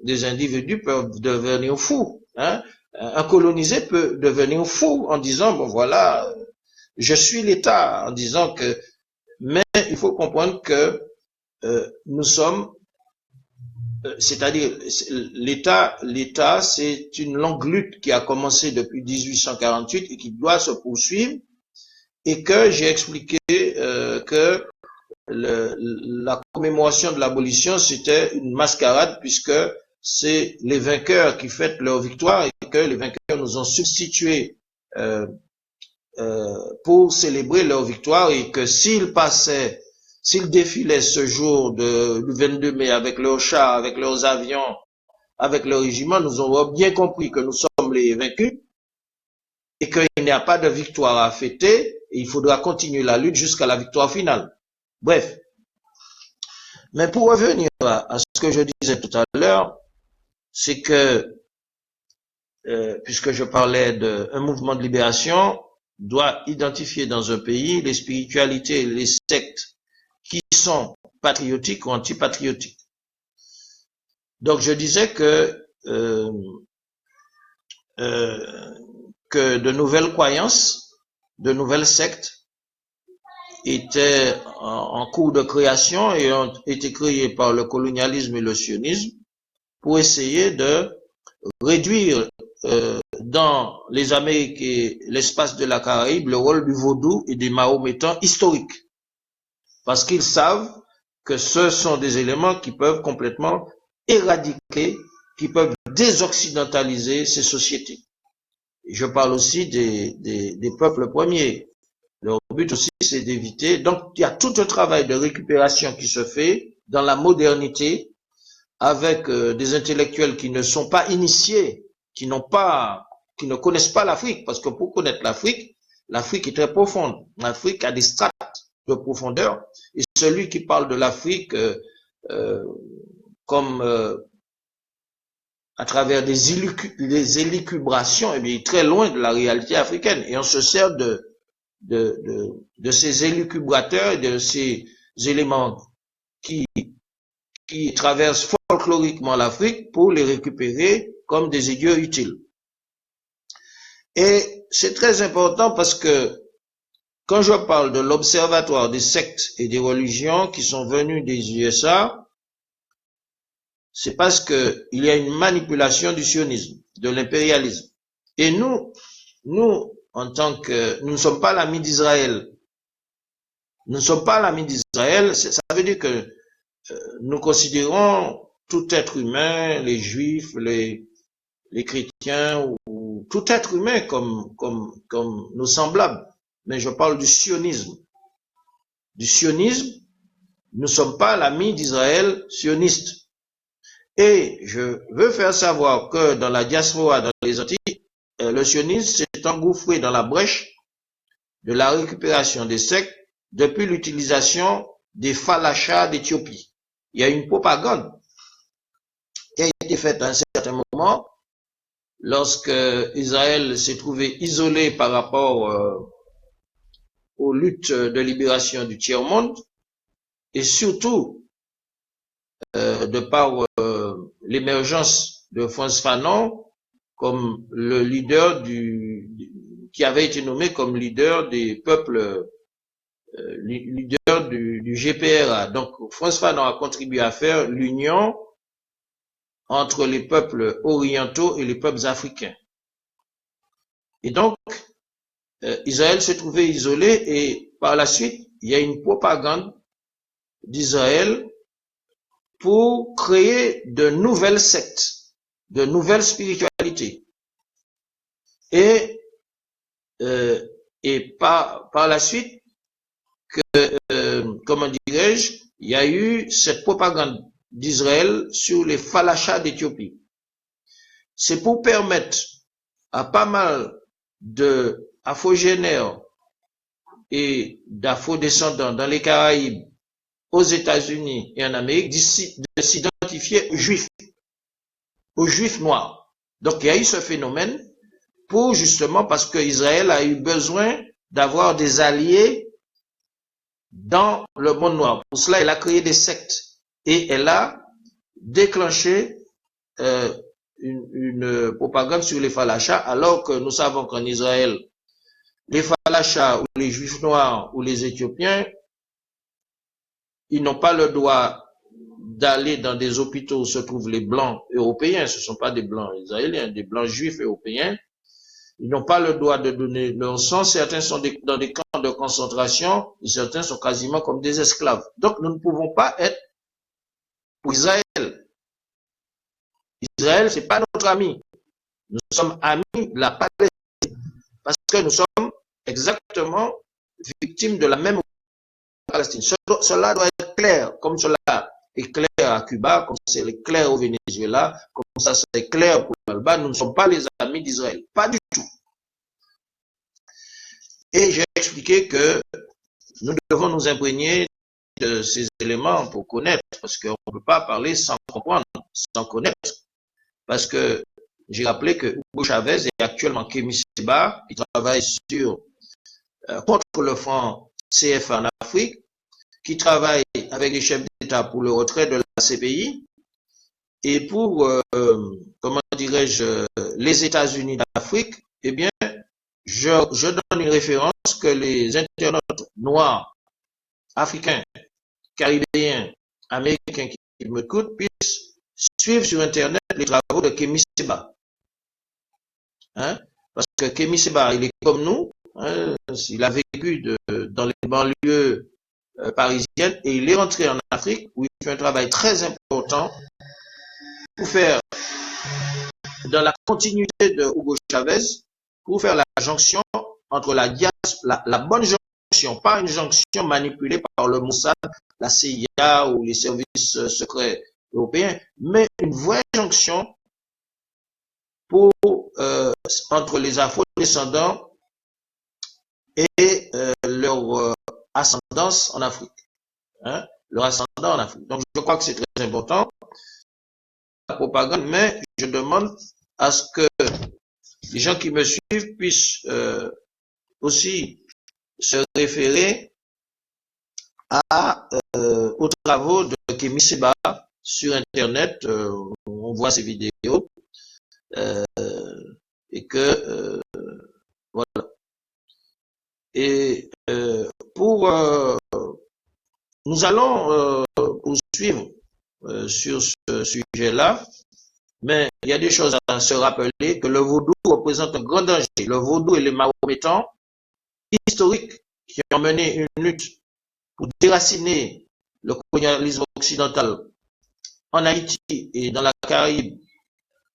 des individus peuvent devenir fous. Hein? Un colonisé peut devenir fou en disant, bon voilà, je suis l'État, en disant que, mais il faut comprendre que nous sommes, c'est-à-dire l'État, c'est une longue lutte qui a commencé depuis 1848 et qui doit se poursuivre, et que j'ai expliqué que la commémoration de l'abolition, c'était une mascarade, puisque c'est les vainqueurs qui fêtent leur victoire et que les vainqueurs nous ont substitué pour célébrer leur victoire, et que s'ils défilaient ce jour du 22 mai avec leurs chars, avec leurs avions, avec leurs régiments, nous aurons bien compris que nous sommes les vaincus et qu'il n'y a pas de victoire à fêter, et il faudra continuer la lutte jusqu'à la victoire finale. Bref. Mais pour revenir à ce que je disais tout à l'heure, c'est que, puisque je parlais d'un mouvement de libération, doit identifier dans un pays les spiritualités et les sectes qui sont patriotiques ou antipatriotiques. Donc je disais que de nouvelles croyances, de nouvelles sectes étaient en cours de création et ont été créées par le colonialisme et le sionisme pour essayer de réduire dans les Amériques et l'espace de la Caraïbe le rôle du vaudou et des mahométans historiques. Parce qu'ils savent que ce sont des éléments qui peuvent complètement éradiquer, qui peuvent désoccidentaliser ces sociétés. Je parle aussi des peuples premiers. Leur but aussi, c'est d'éviter. Donc, il y a tout un travail de récupération qui se fait dans la modernité avec des intellectuels qui ne sont pas initiés, qui ne connaissent pas l'Afrique. Parce que pour connaître l'Afrique est très profonde. L'Afrique a des strates de profondeur. Et celui qui parle de l'Afrique comme à travers des élucubrations, eh bien, il est très loin de la réalité africaine. Et on se sert de ces élucubrateurs, de ces éléments qui traversent folkloriquement l'Afrique pour les récupérer comme des idiots utiles. Et c'est très important parce que quand je parle de l'Observatoire des sectes et des religions qui sont venus des USA, c'est parce que il y a une manipulation du sionisme, de l'impérialisme. Et nous, en tant que, nous ne sommes pas l'ami d'Israël. Nous ne sommes pas l'ami d'Israël, ça veut dire que nous considérons tout être humain, les juifs, les chrétiens, ou tout être humain comme nos semblables. Mais je parle du sionisme. Du sionisme, nous ne sommes pas l'ami d'Israël sioniste. Et je veux faire savoir que dans la diaspora, dans les Antilles, le sionisme s'est engouffré dans la brèche de la récupération des sectes depuis l'utilisation des falachas d'Éthiopie. Il y a une propagande qui a été faite à un certain moment lorsque Israël s'est trouvé isolé par rapport aux luttes de libération du tiers-monde, et surtout de par l'émergence de Frantz Fanon comme le leader qui avait été nommé comme leader des peuples, leader du GPRA. Donc Frantz Fanon a contribué à faire l'union entre les peuples orientaux et les peuples africains. Et donc Israël s'est trouvé isolé, et par la suite il y a une propagande d'Israël pour créer de nouvelles sectes, de nouvelles spiritualités. Et par la suite, comment dirais-je, il y a eu cette propagande d'Israël sur les falachas d'Éthiopie. C'est pour permettre à pas mal de afrogénères et d'afro-descendants dans les Caraïbes, aux États-Unis et en Amérique, de s'identifier aux juifs noirs. Donc il y a eu ce phénomène pour justement, parce que Israël a eu besoin d'avoir des alliés dans le monde noir. Pour cela, elle a créé des sectes et elle a déclenché une propagande sur les falachas, alors que nous savons qu'en Israël, les falachas ou les juifs noirs ou les Éthiopiens, ils n'ont pas le droit d'aller dans des hôpitaux où se trouvent les blancs européens, ce ne sont pas des blancs israéliens, des blancs juifs européens. Ils n'ont pas le droit de donner leur sang. Certains sont dans des camps de concentration et certains sont quasiment comme des esclaves. Donc, nous ne pouvons pas être pour Israël. Israël, c'est pas notre ami. Nous sommes amis de la Palestine parce que nous sommes exactement victimes de la même Palestine. Cela doit être clair, comme cela est clair à Cuba, comme c'est clair au Venezuela, comme ça c'est clair pour l'Alba. Nous ne sommes pas les amis d'Israël. Pas du tout. Et j'ai expliqué que nous devons nous imprégner de ces éléments pour connaître, parce qu'on ne peut pas parler sans comprendre, sans connaître. Parce que j'ai rappelé que Hugo Chavez est actuellement Kémy Séba, qui travaille contre le front CFA en Afrique, qui travaille avec les chefs d'État pour le retrait de la CPI et pour, comment dirais-je, les États-Unis d'Afrique. Eh bien, je donne une référence que les internautes noirs, africains, caribéens, américains qui m'écoutent puissent suivre sur Internet les travaux de Kémy Séba. Hein? Parce que Kémy Séba, il est comme nous, hein? Il a vécu dans les banlieues parisiennes et il est rentré en Afrique où il fait un travail très important pour faire, dans la continuité de Hugo Chavez, pour faire la jonction entre la bonne jonction, pas une jonction manipulée par le Mossad, la CIA ou les services secrets européens, mais une vraie jonction entre les afro-descendants et leur ascendance en Afrique. Hein, leur ascendant en Afrique. Donc je crois que c'est très important, la propagande, mais je demande à ce que les gens qui me suivent puissent aussi se référer aux travaux de Kémy Séba sur Internet. On voit ces vidéos et que voilà. Et nous allons poursuivre sur ce sujet-là, mais il y a des choses à se rappeler, que le vaudou représente un grand danger. Le vaudou et les mahométans historiques qui ont mené une lutte pour déraciner le colonialisme occidental en Haïti et dans la Caraïbe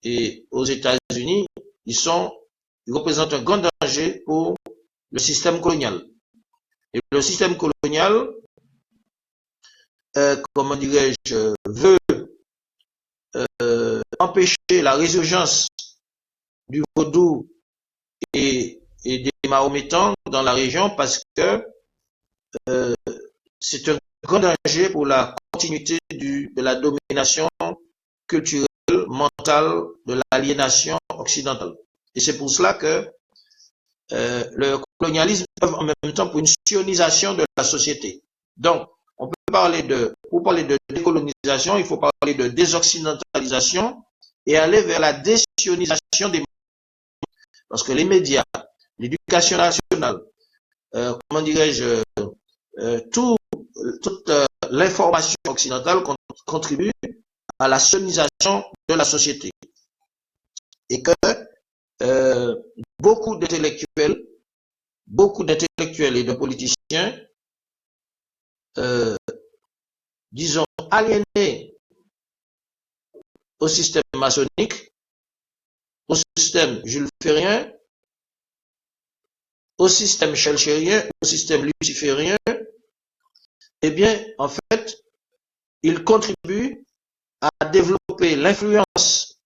et aux États-Unis, ils représentent un grand danger pour le système colonial. Et le système colonial, comment dirais-je, veut empêcher la résurgence du vaudou et des mahométans dans la région parce que c'est un grand danger pour la continuité de la domination culturelle, mentale, de l'aliénation occidentale. Et c'est pour cela que le colonialisme œuvre en même temps pour une sionisation de la société. Donc, on peut pour parler de décolonisation, il faut parler de désoccidentalisation et aller vers la désionisation des médias. Parce que les médias, l'éducation nationale, comment dirais-je, toute l'information occidentale contribue à la sionisation de la société. Et que beaucoup d'intellectuels et de politiciens, disons, aliénés au système maçonnique, au système Jules Ferrien, au système chelchérien, au système luciférien, eh bien, en fait, ils contribuent à développer l'influence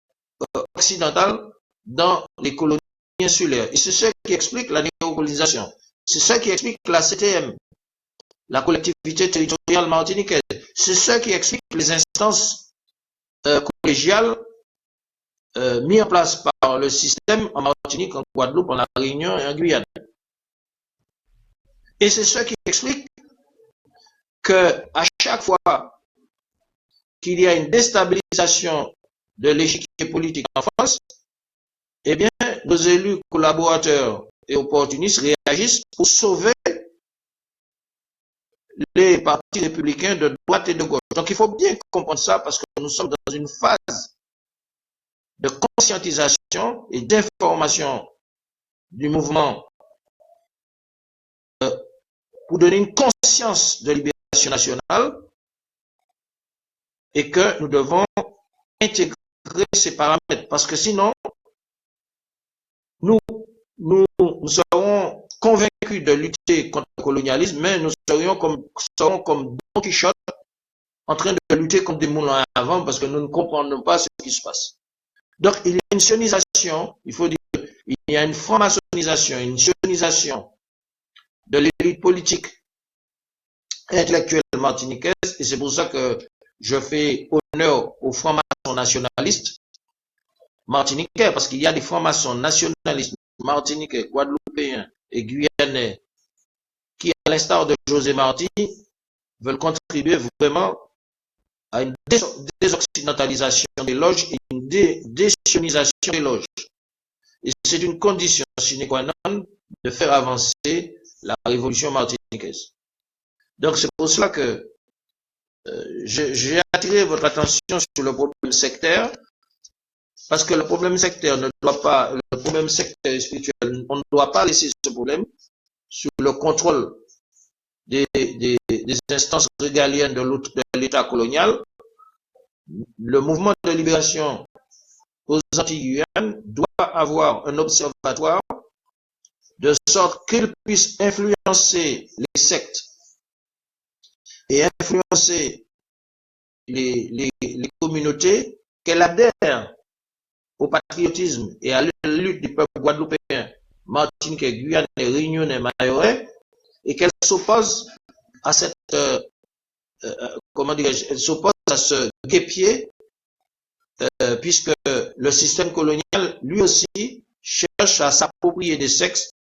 occidentale dans les colonies insulaires. Et c'est ce qui explique la néocolonisation. C'est ce qui explique la CTM, la collectivité territoriale martiniquaise. C'est ce qui explique les instances collégiales mises en place par le système en Martinique, en Guadeloupe, en La Réunion et en Guyane. Et c'est ce qui explique que à chaque fois qu'il y a une déstabilisation de l'échiquier politique en France, eh bien, nos élus collaborateurs et opportunistes réagissent pour sauver les partis républicains de droite et de gauche. Donc il faut bien comprendre ça parce que nous sommes dans une phase de conscientisation et d'information du mouvement pour donner une conscience de libération nationale et que nous devons intégrer ces paramètres parce que sinon nous serons convaincus de lutter contre le colonialisme, mais nous serons comme Don Quichotte en train de lutter contre des moulins à vent parce que nous ne comprenons pas ce qui se passe. Donc, il y a une sionisation, il faut dire, il y a une franc-maçonnisation, une sionisation de l'élite politique et intellectuelle martiniquaise, et c'est pour ça que je fais honneur aux francs-maçons nationalistes martiniquais, parce qu'il y a des francs-maçons nationalistes martiniquais, guadeloupéens et guyanais qui, à l'instar de José Marti, veulent contribuer vraiment à une désoccidentalisation des loges et une désionisation des loges. Et c'est une condition sine qua non de faire avancer la révolution martiniquaise. Donc c'est pour cela que j'ai attiré votre attention sur le problème sectaire, parce que le problème sectaire ne doit pas, le problème sectaire et spirituel, on ne doit pas laisser ce problème sous le contrôle des instances régaliennes de l'État colonial. Le mouvement de libération aux Antilles-Guyane doit avoir un observatoire de sorte qu'il puisse influencer les sectes et influencer les communautés, qu'elles adhèrent au patriotisme et à la lutte du peuple guadeloupéen, martiniquais, guyanais, réunionnais, mahorais, et qu'elles s'opposent à cette, comment dirais-je, elles s'opposent à ce guêpier, puisque le système colonial, lui aussi, cherche à s'approprier des sectes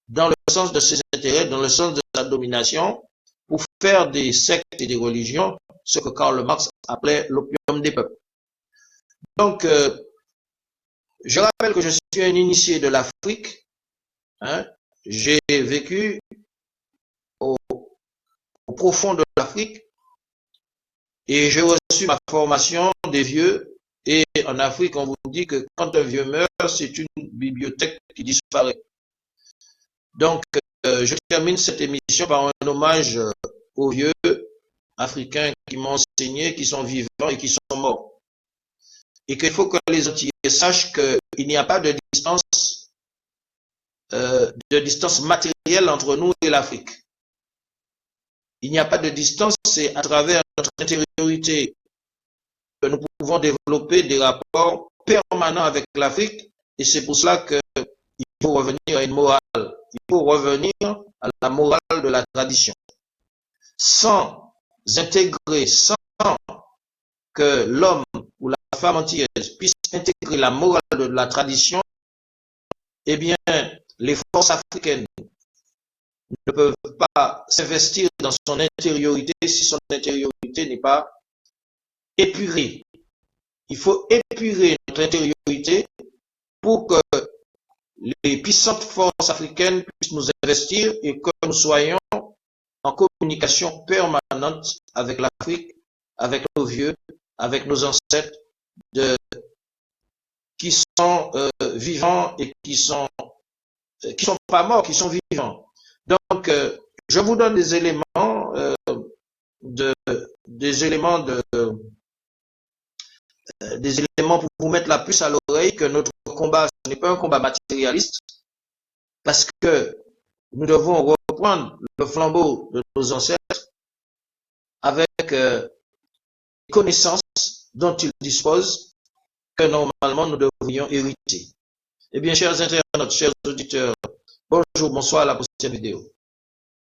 dans le sens de ses intérêts, dans le sens de sa domination, pour faire des sectes et des religions ce que Karl Marx appelait l'opium des peuples. Donc, je rappelle que je suis un initié de l'Afrique. Hein, j'ai vécu au profond de l'Afrique et j'ai reçu ma formation des vieux. Et en Afrique, on vous dit que quand un vieux meurt, c'est une bibliothèque qui disparaît. Donc, je termine cette émission par un hommage aux vieux africains qui m'ont enseigné, qui sont vivants et qui sont morts. Et qu'il faut que les Antillais sachent qu'il n'y a pas de distance matérielle entre nous et l'Afrique. Il n'y a pas de distance, c'est à travers notre intériorité que nous pouvons développer des rapports permanents avec l'Afrique, et c'est pour cela qu'il faut revenir à une morale. Il faut revenir à la morale de la tradition. Sans intégrer, sans que l'homme ou la femme antillaise puisse intégrer la morale de la tradition, eh bien, les forces africaines ne peuvent pas s'investir dans son intériorité si son intériorité n'est pas épurée. Il faut épurer notre intériorité pour que les puissantes forces africaines puissent nous investir et que nous soyons en communication permanente avec l'Afrique, avec nos vieux, avec nos ancêtres qui sont vivants et qui sont pas morts, qui sont vivants. Donc, je vous donne des éléments pour vous mettre la puce à l'oreille que notre combat, ce n'est pas un combat matérialiste, parce que nous devons reprendre le flambeau de nos ancêtres avec les connaissances dont ils disposent, que normalement nous devrions hériter. Eh bien, chers internautes, chers auditeurs, bonjour, bonsoir, à la prochaine vidéo.